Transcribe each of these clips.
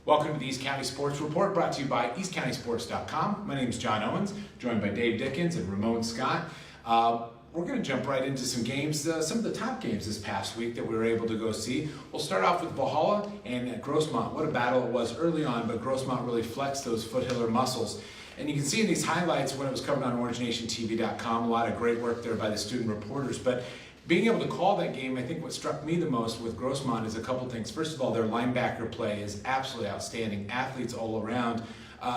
Welcome to the East County Sports Report, brought to you by eastcountysports.com. My name is John Owens, joined by Dave Dickens and Ramon Scott. We're going to jump right into some games, some of the top games this past week that we were able to go see. We'll start off with Valhalla and Grossmont. What a battle it was early on, but Grossmont really flexed those foothiller muscles. And you can see in these highlights when it was covered on OrangeNationTV.com, a lot of great work there by the student reporters. But being able to call that game, I think what struck me the most with Grossmont is a couple things. First of all, their linebacker play is absolutely outstanding. Athletes all around.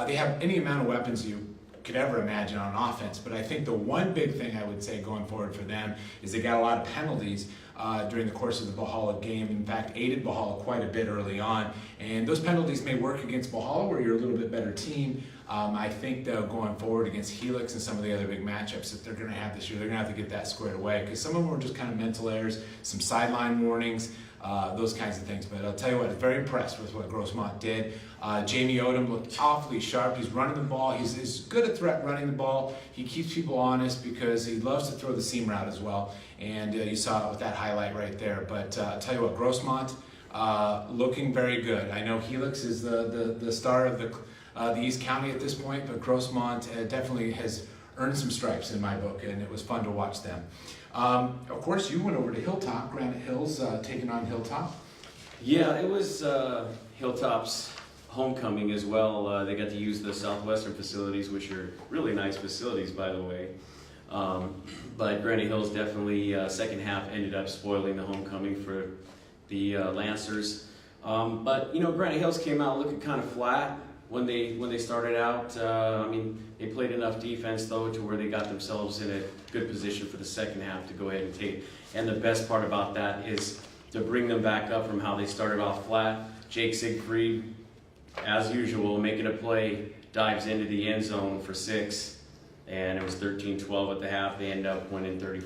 They have any amount of weapons you could ever imagine on offense, but I think the one big thing I would say going forward for them is they got a lot of penalties during the course of the Valhalla game. In fact, aided Valhalla quite a bit early on, and those penalties may work against Valhalla where you're a little bit better team. I think though going forward against Helix and some of the other big matchups that they're going to have this year, they're going to have to get that squared away because some of them were just kind of mental errors, some sideline warnings, those kinds of things. But I'll tell you what, I'm very impressed with what Grossmont did. Jamie Odom looked awfully sharp. He's running the ball. He's good at running the ball. He keeps people honest because he loves to throw the seam route as well. And you saw it with that highlight right there. But I'll tell you what, Grossmont looking very good. I know Helix is the star of the East County at this point, but Grossmont definitely has earned some stripes in my book, and it was fun to watch them. Of course, you went over to Hilltop, Granite Hills, taking on Hilltop. Yeah, it was Hilltop's homecoming as well. They got to use the Southwestern facilities, which are really nice facilities, by the way. But Granite Hills definitely, second half, ended up spoiling the homecoming for the Lancers. But, you know, Granite Hills came out looking kind of flat when they started out. I mean, they played enough defense, though, to where they got themselves in a good position for the second half to go ahead and take. And the best part about that is to bring them back up from how they started off flat. Jake Siegfried, as usual, making a play, dives into the end zone for 6. And it was 13-12 at the half. They end up winning 34-20.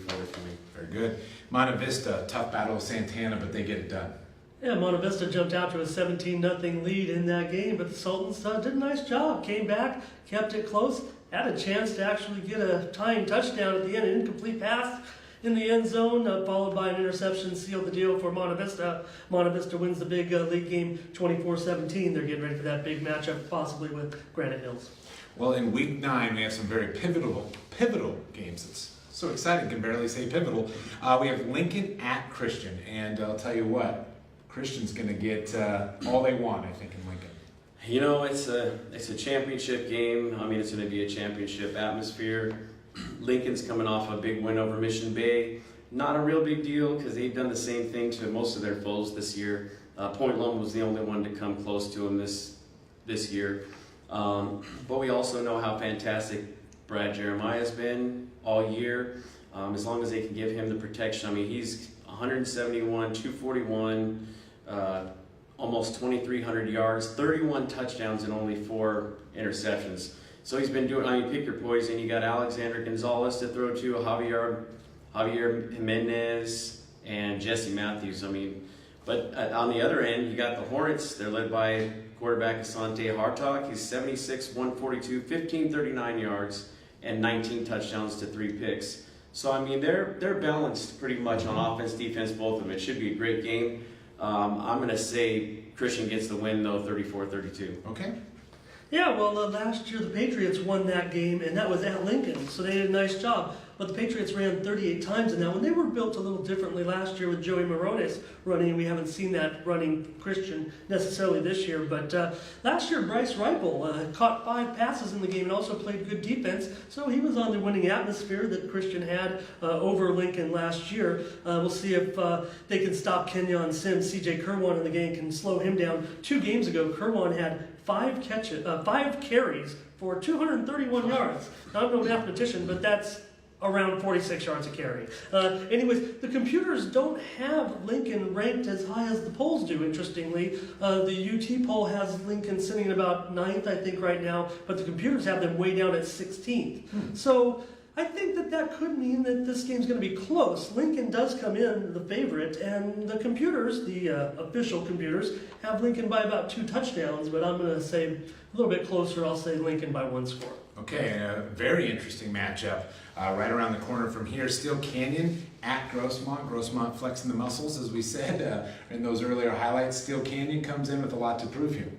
Very good. Monte Vista, tough battle with Santana, but they get it done. Yeah, Monte Vista jumped out to a 17-0 lead in that game, but the Sultans did a nice job. Came back, kept it close, had a chance to actually get a tying touchdown at the end, an incomplete pass in the end zone, followed by an interception, sealed the deal for Monte Vista. Monte Vista wins the big league game 24-17. They're getting ready for that big matchup, possibly with Granite Hills. Well, in week 9, we have some very pivotal games. It's so exciting, can barely say pivotal. We have Lincoln at Christian, and I'll tell you what, Christian's going to get all they want, I think, in Lincoln. You know, it's a championship game. I mean, it's going to be a championship atmosphere. Lincoln's coming off a big win over Mission Bay. Not a real big deal because they've done the same thing to most of their foes this year. Point Loma was the only one to come close to them this year. But we also know how fantastic Brad Jeremiah's been all year. As long as they can give him the protection. I mean, he's 171, 241, almost 2,300 yards, 31 touchdowns, and only 4 interceptions. So he's been doing, I mean, pick your poison. You got Alexander Gonzalez to throw to, Javier Jimenez, and Jesse Matthews. I mean, but on the other end, you got the Hornets. They're led by quarterback Asante Hartog. He's 76, 142, 1,539 yards, and 19 touchdowns to 3 picks. So, I mean, they're balanced pretty much on offense, defense, both of them. It should be a great game. I'm going to say Christian gets the win, though, 34-32. Okay. Yeah, well, last year the Patriots won that game, and that was at Lincoln, so they did a nice job. But the Patriots ran 38 times in that one. They were built a little differently last year with Joey Morones running. We haven't seen that running Christian necessarily this year. But last year, Bryce Reipel caught 5 passes in the game and also played good defense. So he was on the winning atmosphere that Christian had over Lincoln last year. We'll see if they can stop Kenyon Sims. C.J. Kerwan in the game can slow him down. 2 games ago, Kerwan had 5 carries for 231 yards. Now, I'm no mathematician, but that's around 46 yards a carry. Anyways, the computers don't have Lincoln ranked as high as the polls do, interestingly. The UT poll has Lincoln sitting at about 9th, I think, right now, but the computers have them way down at 16th. So I think that could mean that this game's going to be close. Lincoln does come in the favorite, and the computers, the official computers, have Lincoln by about 2 touchdowns, but I'm going to say a little bit closer. I'll say Lincoln by 1 score. Okay, and a very interesting matchup right around the corner from here. Steel Canyon at Grossmont. Grossmont flexing the muscles, as we said in those earlier highlights. Steel Canyon comes in with a lot to prove here.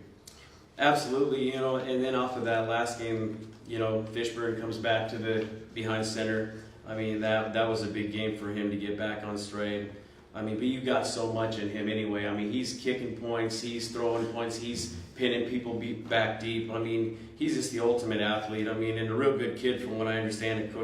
Absolutely, and then off of that last game, Fishburne comes back to the behind center. I mean, that was a big game for him to get back on stride. I mean, but you got so much in him anyway. I mean, he's kicking points, he's throwing points, he's pinning people back deep. I mean, he's just the ultimate athlete. I mean, and a real good kid from what I understand,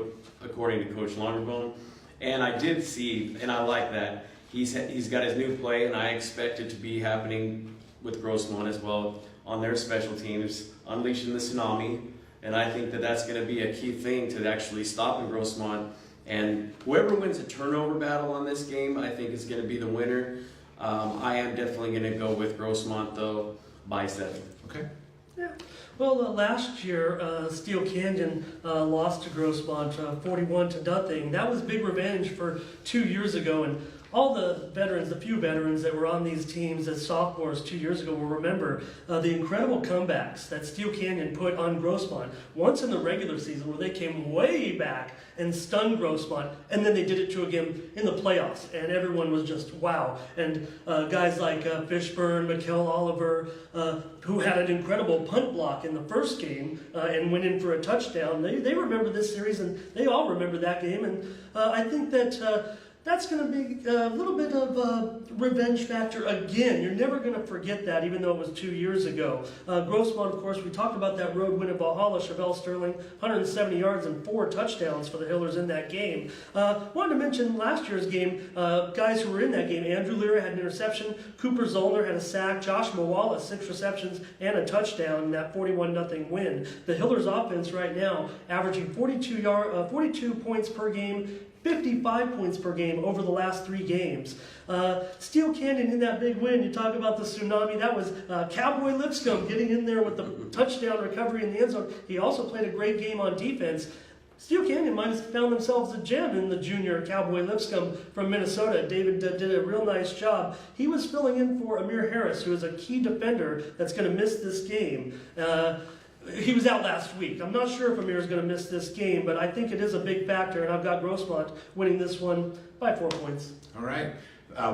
according to Coach Longerbone. And I did see, and I like that, he's got his new play, and I expect it to be happening with Grossmont as well on their special teams, unleashing the tsunami. And I think that that's going to be a key thing to actually stopping Grossmont. And whoever wins a turnover battle on this game, I think is going to be the winner. I am definitely going to go with Grossmont, though, by 7. Okay. Yeah. Well, last year, Steel Canyon lost to Grossmont 41-0. That was big revenge for 2 years ago, and all the veterans, the few veterans that were on these teams as sophomores 2 years ago will remember the incredible comebacks that Steel Canyon put on Grossmont. Once in the regular season where they came way back and stunned Grossmont, and then they did it to again in the playoffs, and everyone was just wow. And guys like Fishburne, Mikkel Oliver, who had an incredible punt block in the first game and went in for a touchdown, they remember this series, and they all remember that game. And I think that that's going to be a little bit of a revenge factor again. You're never going to forget that, even though it was 2 years ago. Grossmont, of course, we talked about that road win at Valhalla. Chevelle Sterling, 170 yards and 4 touchdowns for the Hillers in that game. Wanted to mention last year's game, guys who were in that game. Andrew Lira had an interception. Cooper Zollner had a sack. Josh Mawala, 6 receptions and a touchdown in that 41-0 win. The Hillers offense right now averaging 42 points per game, 55 points per game over the last 3 games. Steel Canyon in that big win, you talk about the tsunami, that was Cowboy Lipscomb getting in there with the touchdown recovery in the end zone. He also played a great game on defense. Steel Canyon might have found themselves a gem in the junior Cowboy Lipscomb from Minnesota. David did a real nice job. He was filling in for Amir Harris, who is a key defender that's going to miss this game. He was out last week. I'm not sure if Amir is going to miss this game, but I think it is a big factor, and I've got Grossmont winning this one by 4 points. All right.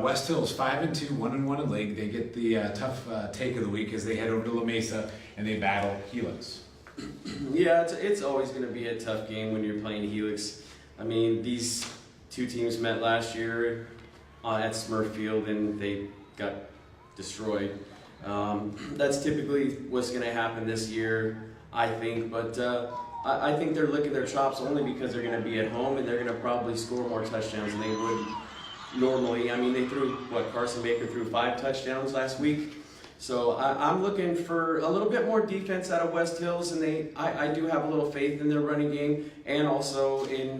West Hills 5-2, 1-1 in league. They get the tough take of the week as they head over to La Mesa and they battle Helix. Yeah, it's always going to be a tough game when you're playing Helix. I mean, these 2 teams met last year at Smurf Field, and they got destroyed. That's typically what's going to happen this year, I think. But I think they're licking their chops only because they're going to be at home, and they're going to probably score more touchdowns than they would normally. I mean, they threw, Carson Baker threw 5 touchdowns last week. So I'm looking for a little bit more defense out of West Hills, and I do have a little faith in their running game and also in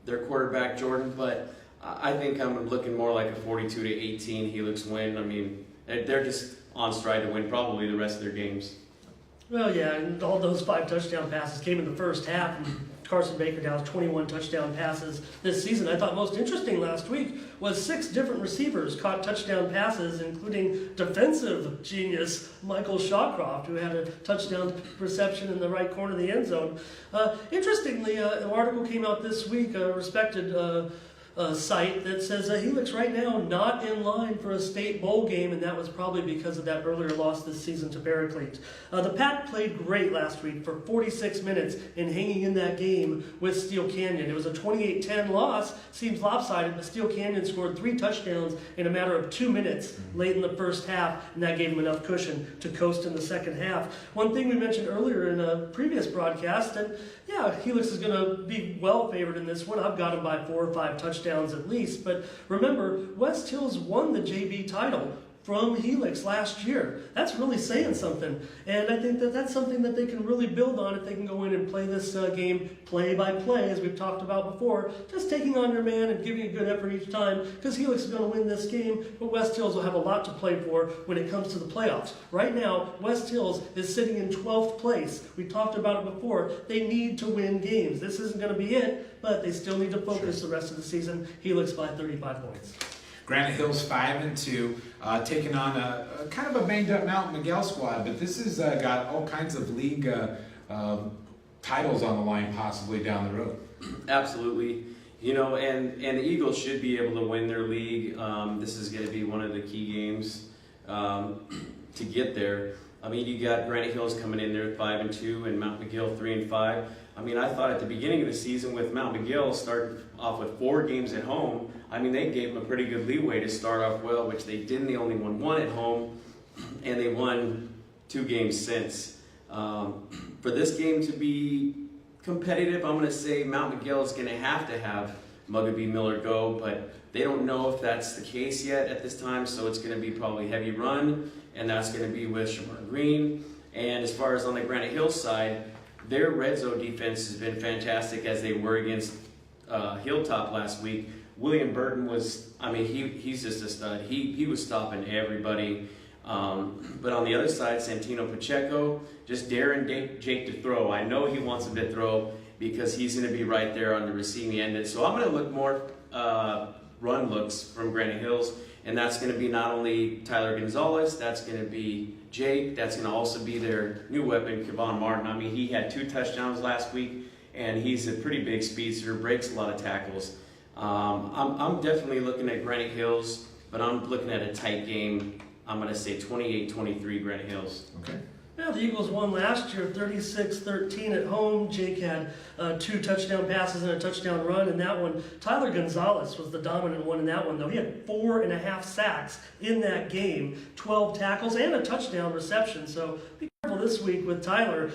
their quarterback, Jordan. But I think I'm looking more like a 42-18 Helix win. I mean, they're just on stride to win probably the rest of their games. Well, yeah, and all those 5 touchdown passes came in the first half. And Carson Baker now has 21 touchdown passes this season. I thought most interesting last week was 6 different receivers caught touchdown passes, including defensive genius Michael Shawcroft, who had a touchdown reception in the right corner of the end zone. Interestingly, an article came out this week, a respected site that says Helix right now not in line for a state bowl game, and that was probably because of that earlier loss this season to Paraclete. The Pack played great last week for 46 minutes in hanging in that game with Steel Canyon. It was a 28-10 loss. Seems lopsided, but Steel Canyon scored 3 touchdowns in a matter of 2 minutes late in the first half, and that gave them enough cushion to coast in the second half. One thing we mentioned earlier in a previous broadcast, and yeah, Helix is going to be well favored in this one. I've got them by 4 or 5 touchdowns at least. But remember, West Hills won the JV title from Helix last year. That's really saying something. And I think that that's something that they can really build on if they can go in and play this game play by play, as we've talked about before. Just taking on your man and giving a good effort each time, because Helix is going to win this game, but West Hills will have a lot to play for when it comes to the playoffs. Right now, West Hills is sitting in 12th place. We talked about it before. They need to win games. This isn't going to be it, but they still need to focus the rest of the season. Helix by 35 points. Granite Hills 5-2, taking on a kind of a banged up Mount Miguel squad, but this has got all kinds of league titles on the line possibly down the road. Absolutely. And the Eagles should be able to win their league. This is going to be one of the key games to get there. I mean, you got Granite Hills coming in there at 5-2 and Mount McGill 3-5. I mean, I thought at the beginning of the season with Mount McGill starting off with 4 games at home, I mean, they gave them a pretty good leeway to start off well, which they didn't. They only won 1 at home, and they won 2 games since. For this game to be competitive, I'm going to say Mount McGill is going to have Muggabee Miller go, but they don't know if that's the case yet at this time, so it's going to be probably heavy run, and that's going to be with Shamar Green. And as far as on the Granite Hills side, their red zone defense has been fantastic as they were against Hilltop last week. William Burton was, I mean, he's just a stud. He was stopping everybody. But on the other side, Santino Pacheco, just daring Jake to throw. I know he wants him to throw because he's going to be right there on the receiving end. So I'm going to look more run looks from Granite Hills, and that's going to be not only Tyler Gonzalez, that's going to be Jake, that's going to also be their new weapon, Kevon Martin. I mean, he had 2 touchdowns last week, and he's a pretty big speedster, breaks a lot of tackles. I'm definitely looking at Granite Hills, but I'm looking at a tight game. I'm going to say 28-23 Granite Hills. Okay. Yeah, the Eagles won last year 36-13 at home. Jake had 2 touchdown passes and a touchdown run in that one. Tyler Gonzalez was the dominant one in that one, though. He had 4.5 sacks in that game, 12 tackles, and a touchdown reception. So be careful this week with Tyler.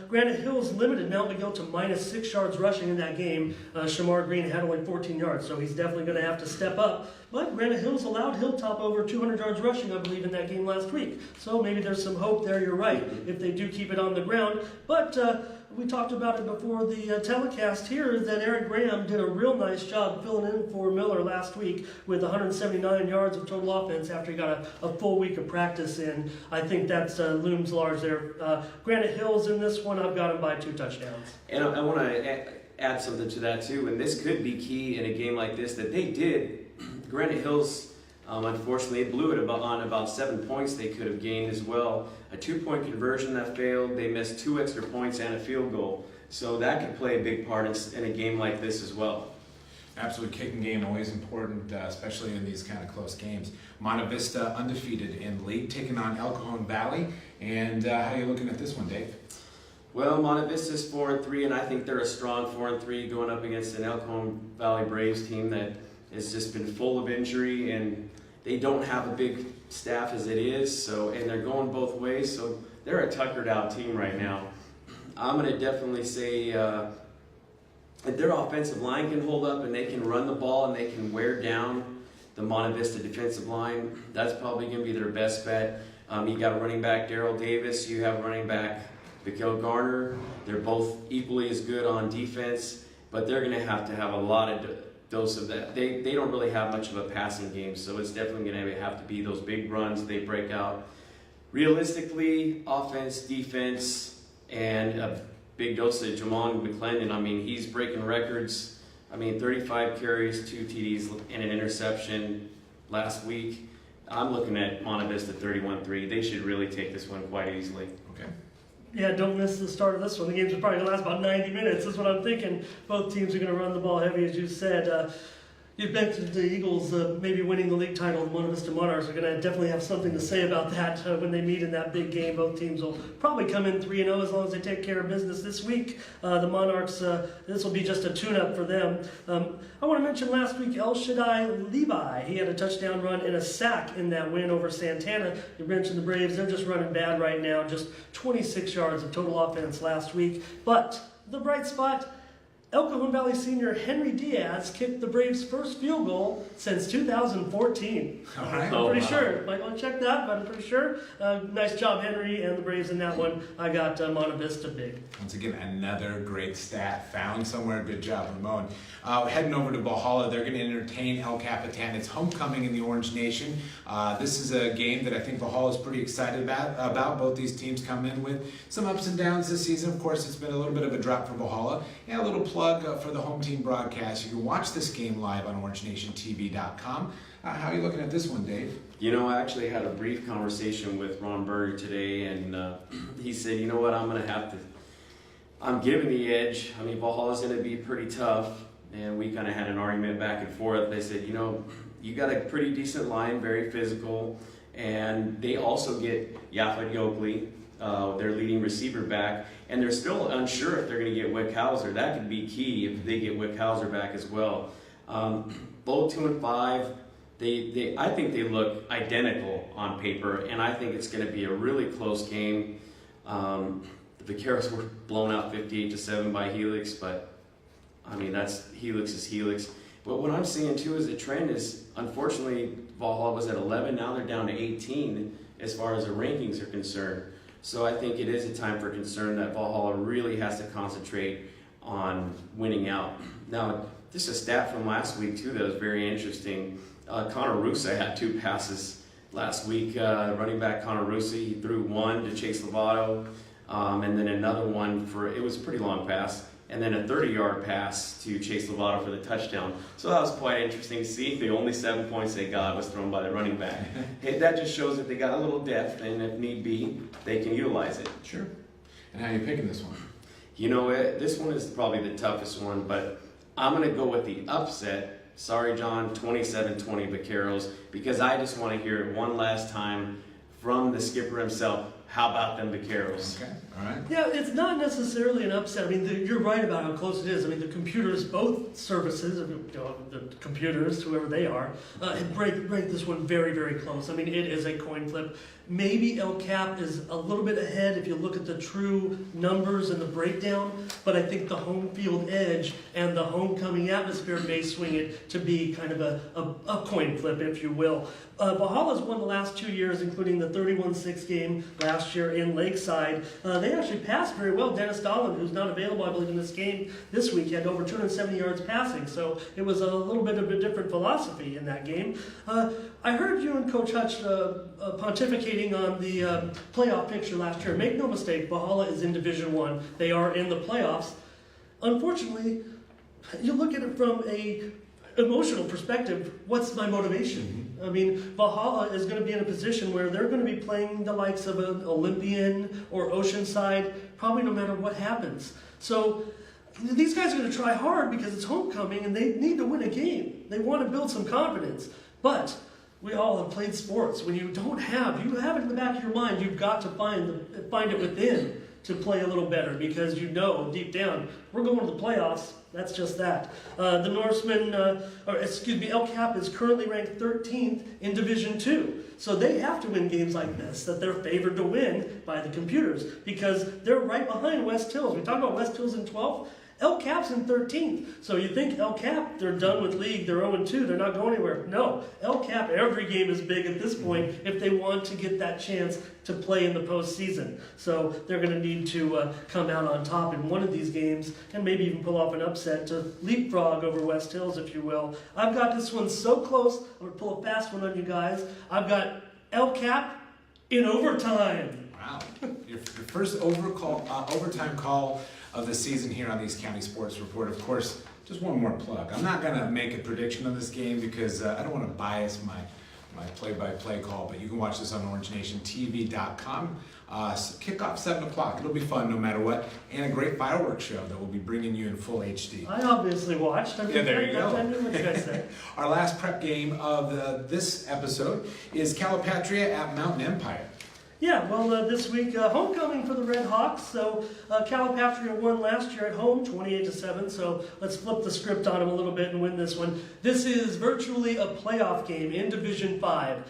Granite Hills limited Mount McGill to -6 yards rushing in that game. Shamar Green had only 14 yards, so he's definitely going to have to step up. But Granite Hills allowed Hilltop over 200 yards rushing, I believe, in that game last week. So maybe there's some hope there, you're right, if they do keep it on the ground. But we talked about it before the telecast here, that Eric Graham did a real nice job filling in for Miller last week with 179 yards of total offense after he got a full week of practice in. I think that looms large there. Granite Hills in this one, I've got him by 2 touchdowns. And I want to add something to that too, and this could be key in a game like this that they did. Granite Hills, unfortunately, blew it on about 7 points they could have gained as well. A 2-point conversion that failed. They missed 2 extra points and a field goal. So that could play a big part in a game like this as well. Absolute kicking game, always important, especially in these kind of close games. Monte Vista undefeated in league, taking on El Cajon Valley. And how are you looking at this one, Dave? Well, Monte Vista's 4-3, and I think they're a strong 4-3 going up against an El Cajon Valley Braves team that has just been full of injury, and they don't have a big staff as it is. So, and they're going both ways, so they're a tuckered out team right now. I'm going to definitely say that their offensive line can hold up, and they can run the ball, and they can wear down the Monte Vista defensive line. That's probably going to be their best bet. You got running back Daryl Davis. You have running back Mikael Garner. They're both equally as good on defense, but they're going to have a lot of dose of that. They don't really have much of a passing game, so it's definitely going to have to be those big runs they break out. Realistically, offense, defense, and a big dose of Jamon McClendon. I mean, he's breaking records. I mean, 35 carries, 2 TDs, and an interception last week. I'm looking at Monte Vista 31-3. They should really take this one quite easily. Okay. Yeah, don't miss the start of this one. The game's probably going to last about 90 minutes. That's what I'm thinking. Both teams are going to run the ball heavy, as you said. You mentioned the Eagles maybe winning the league title, and Monte Vista Monarchs are going to definitely have something to say about that when they meet in that big game. Both teams will probably come in 3-0 as long as they take care of business this week. The Monarchs, this will be just a tune-up for them. I want to mention last week El Shaddai Levi. He had a touchdown run and a sack in that win over Santana. You mentioned the Braves. They're just running bad right now. Just 26 yards of total offense last week. But the bright spot, El Cajon Valley senior Henry Diaz kicked the Braves' first field goal since 2014. All right. I'm pretty sure. Might want to check that, but I'm pretty sure. Nice job, Henry, and the Braves in that one. I got Monte Vista big. Once again, another great stat found somewhere. Good job, Ramon. Heading over to Valhalla, they're going to entertain El Capitan. It's homecoming in the Orange Nation. This is a game that I think Valhalla is pretty excited about. Both these teams come in with some ups and downs this season. Of course, it's been a little bit of a drop for Valhalla. And a little plug for the home team broadcast. You can watch this game live on OrangeNationTV.com. How are you looking at this one, Dave? You know, I actually had a brief conversation with Ron Berger today, and he said, you know what, I'm giving the edge. I mean, Valhalla's going to be pretty tough, and we kind of had an argument back and forth. They said, you know, you got a pretty decent line, very physical, And they also get Yaphet Yokley, their leading receiver, back, and they're still unsure if they're going to get Wickhauser. That could be key if they get Wickhauser back as well. Both 2-5. I think they look identical on paper, and I think it's going to be a really close game. The Vaqueros were blown out 58-7 by Helix, but I mean that's Helix is Helix. But what I'm seeing too is the trend is, unfortunately, Valhalla was at 11. Now they're down to 18 as far as the rankings are concerned. So I think it is a time for concern that Valhalla really has to concentrate on winning out. Now, this is a stat from last week too that was very interesting. Connor Russa had 2 passes last week. Running back Connor Russa, he threw one to Chase Lovato, and then another one it was a pretty long pass, and then a 30-yard pass to Chase Lovato for the touchdown. So that was quite interesting to see. The only 7 points they got was thrown by the running back. That just shows that they got a little depth, and if need be, they can utilize it. Sure. And how are you picking this one? You know, this one is probably the toughest one, but I'm going to go with the upset. Sorry, John, 27-20 Vaqueros, because I just want to hear it one last time from the skipper himself. How about them Vaqueros? Okay, all right. Yeah, it's not necessarily an upset. I mean, you're right about how close it is. I mean, the computers, both services, the computers, whoever they are, break this one very, very close. I mean, it is a coin flip. Maybe El Cap is a little bit ahead if you look at the true numbers and the breakdown, but I think the home field edge and the homecoming atmosphere may swing it to be kind of a coin flip, if you will. Valhalla's won the last 2 years, including the 31-6 game last year in Lakeside. They actually passed very well. Dennis Dolan, who's not available, I believe, in this game this week, had over 270 yards passing, so it was a little bit of a different philosophy in that game. I heard you and Coach Hutch pontificating on the playoff picture last year. Make no mistake, Valhalla is in Division I. They are in the playoffs. Unfortunately, you look at it from a emotional perspective, what's my motivation? I mean, Valhalla is going to be in a position where they're going to be playing the likes of an Olympian or Oceanside, probably no matter what happens. So these guys are going to try hard because it's homecoming and they need to win a game. They want to build some confidence. But we all have played sports. When you have it in the back of your mind, you've got to find it within to play a little better, because you know deep down we're going to the playoffs. That's just that. The Norsemen, El Cap is currently ranked 13th in Division II. So they have to win games like this that they're favored to win by the computers, because they're right behind West Hills. We talk about West Hills in 12th. El Cap's in 13th. So you think El Cap, they're done with league, they're 0-2, they're not going anywhere. No, El Cap, every game is big at this point if they want to get that chance to play in the postseason. So they're going to need to come out on top in one of these games and maybe even pull off an upset to leapfrog over West Hills, if you will. I've got this one so close. I'm going to pull a fast one on you guys. I've got El Cap in overtime. Wow. Your first overtime call of the season here on the East County Sports Report. Of course, just one more plug. I'm not going to make a prediction of this game because I don't want to bias my play-by-play call, but you can watch this on OrangeNationTV.com. Kickoff 7 o'clock. It'll be fun no matter what, and a great fireworks show that we'll be bringing you in full HD. I obviously watched. Yeah, there you go. I knew what you guys say. Our last prep game of this episode is Calipatria at Mountain Empire. Yeah, well, this week, homecoming for the Red Hawks. So Calipatria won last year at home, 28-7. So let's flip the script on them a little bit and win this one. This is virtually a playoff game in Division 5.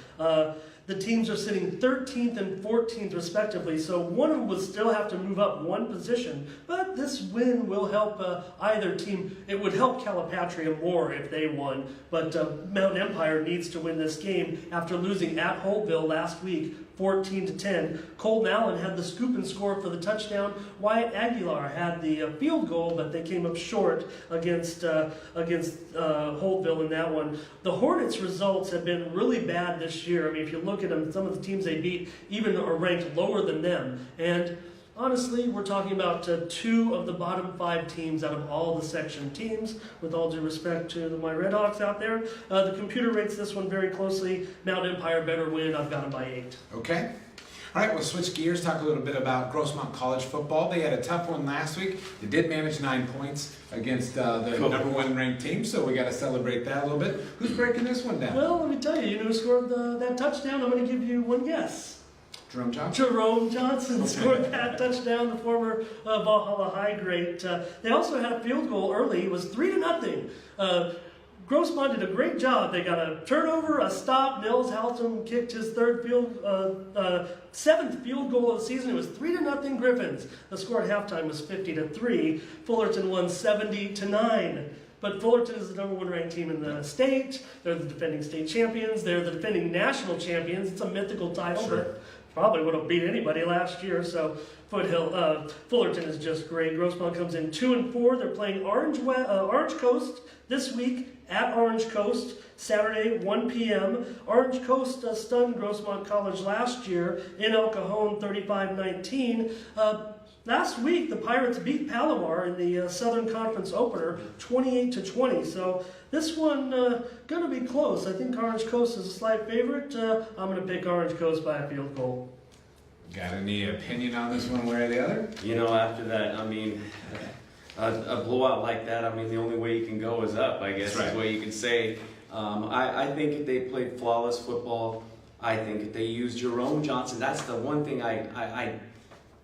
The teams are sitting 13th and 14th respectively, so one of them would still have to move up one position, but this win will help either team. It would help Calipatria more if they won, but Mountain Empire needs to win this game after losing at Holtville last week, 14-10. Colton Allen had the scoop and score for the touchdown. Wyatt Aguilar had the field goal, but they came up short against Holtville in that one. The Hornets' results have been really bad this year. I mean, if you look at them, some of the teams they beat even are ranked lower than them. And honestly, we're talking about 2 of the bottom 5 teams out of all the section teams, with all due respect to my Red Hawks out there. The computer rates this one very closely. Mountain Empire better win. I've got them by 8. Okay. All right, we'll switch gears, talk a little bit about Grossmont College football. They had a tough one last week. They did manage 9 points against the number 1 ranked team, so we got to celebrate that a little bit. Who's breaking this one down? Well, let me tell you, who scored that touchdown? I'm going to give you one guess. Jerome Johnson? Jerome Johnson scored that touchdown, the former Valhalla High great. They also had a field goal early. It was 3-0. Grossmont did a great job. They got a turnover, a stop. Nils Haltom kicked his 7th field goal of the season. It was 3-0 Griffins. The score at halftime was 50-3. Fullerton won 70-9. But Fullerton is the number 1 ranked team in the state. They're the defending state champions. They're the defending national champions. It's a mythical title, Sure. but probably would have beat anybody last year. So Fullerton is just great. Grossmont comes in 2-4. They're playing Orange Coast this week at Orange Coast, Saturday, 1 p.m. Orange Coast stunned Grossmont College last year in El Cajon, 35-19. Last week, the Pirates beat Palomar in the Southern Conference opener, 28-20. So this one going to be close. I think Orange Coast is a slight favorite. I'm going to pick Orange Coast by a field goal. Got any opinion on this one way or the other? You know, after that, I mean, a blowout like that, I mean, the only way you can go is up, I guess, That's is what you can say. I think if they played flawless football, I think if they used Jerome Johnson, that's the one thing I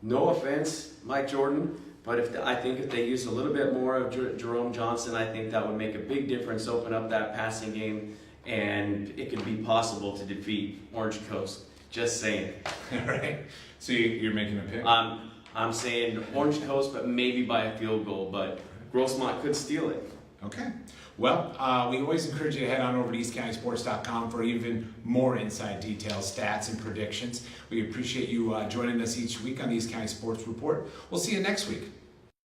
no offense, Mike Jordan, but I think if they used a little bit more of Jerome Johnson, I think that would make a big difference, open up that passing game, and it could be possible to defeat Orange Coast. Just saying. All right. So you're making a pick? I'm saying Orange Coast, but maybe by a field goal, but Grossmont could steal it. Okay. Well, we always encourage you to head on over to eastcountysports.com for even more inside details, stats, and predictions. We appreciate you joining us each week on the East County Sports Report. We'll see you next week.